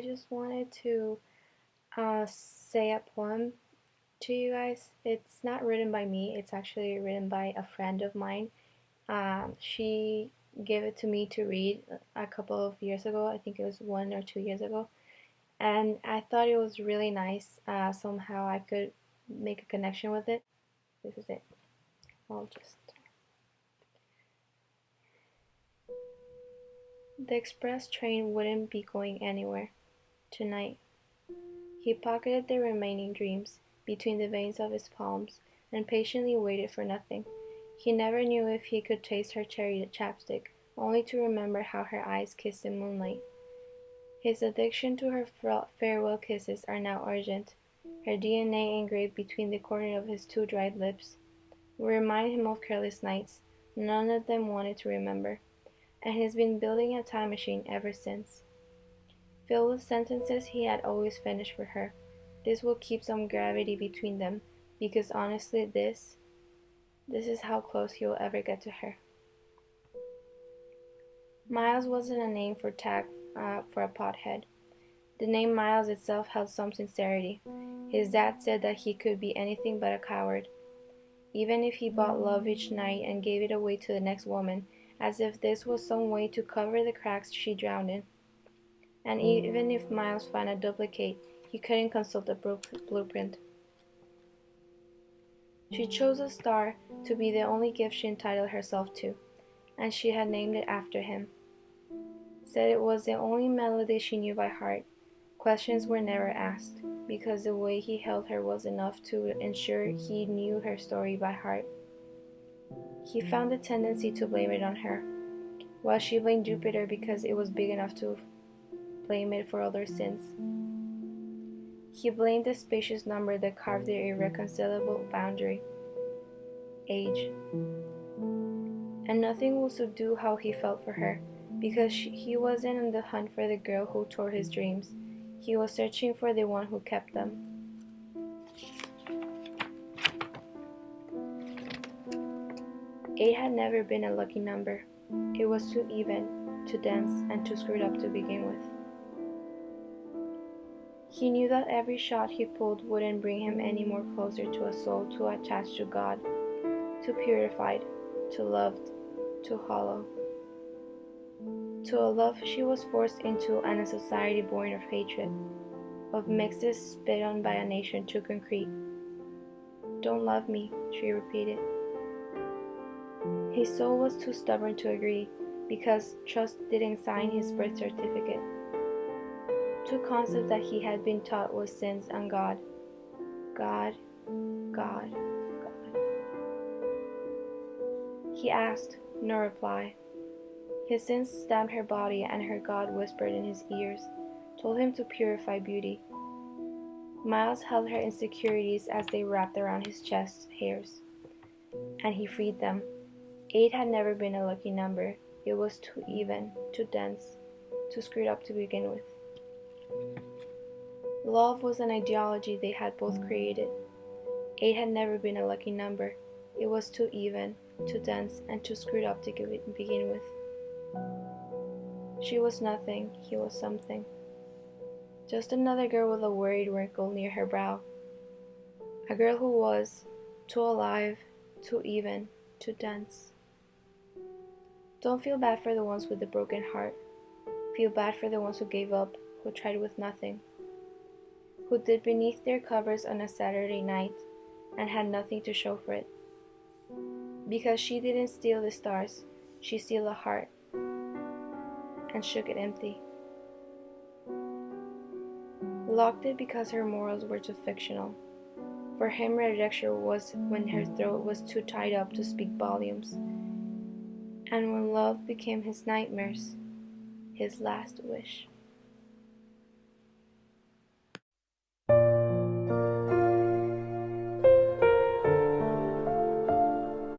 I just wanted to say a poem to you guys. It's not written by me, it's actually written by a friend of mine. She gave it to me to read a couple of years ago. I think it was 1 or 2 years ago. And I thought it was really nice. Somehow I could make a connection with it. This is it. I'll just. The express train wouldn't be going anywhere tonight. He pocketed the remaining dreams between the veins of his palms and patiently waited for nothing. He never knew if he could taste her cherry chapstick, only to remember how her eyes kissed the moonlight. His addiction to her farewell kisses are now urgent, her DNA engraved between the corner of his two dried lips. We remind him of careless nights, none of them wanted to remember, and he's been building a time machine ever since. Filled with sentences he had always finished for her. This will keep some gravity between them, because honestly this is how close he will ever get to her. Miles wasn't a name for a pothead. The name Miles itself held some sincerity. His dad said that he could be anything but a coward. Even if he bought love each night and gave it away to the next woman, as if this was some way to cover the cracks she drowned in. And even if Miles found a duplicate, he couldn't consult the blueprint. She chose a star to be the only gift she entitled herself to, and she had named it after him. Said it was the only melody she knew by heart. Questions were never asked, because the way he held her was enough to ensure he knew her story by heart. He found a tendency to blame it on her, while she blamed Jupiter because it was big enough to blame it for other sins. He blamed the spacious number that carved their irreconcilable boundary, age. And nothing will subdue how he felt for her, because he wasn't on the hunt for the girl who tore his dreams. He was searching for the one who kept them. Eight had never been a lucky number. It was too even, too dense, and too screwed up to begin with. He knew that every shot he pulled wouldn't bring him any more closer to a soul too attached to God, too purified, too loved, too hollow. To a love she was forced into and a society born of hatred, of mixes spit on by a nation too concrete. Don't love me, she repeated. His soul was too stubborn to agree, because trust didn't sign his birth certificate. Two concepts that he had been taught was sins and God. God, God, God. He asked, no reply. His sins stabbed her body, and her God whispered in his ears, told him to purify beauty. Miles held her insecurities as they wrapped around his chest hairs, and he freed them. 8 had never been a lucky number. It was too even, too dense, too screwed up to begin with. Love was an ideology they had both created. 8 had never been a lucky number. It was too even, too dense, and too screwed up to begin with. She was nothing, he was something. Just another girl with a worried wrinkle near her brow. A girl who was too alive, too even, too dense. Don't feel bad for the ones with the broken heart. Feel bad for the ones who gave up, who tried with nothing, who did beneath their covers on a Saturday night and had nothing to show for it. Because she didn't steal the stars, she stole a heart and shook it empty. Locked it because her morals were too fictional. For him, rejection was when her throat was too tied up to speak volumes, and when love became his nightmares, his last wish.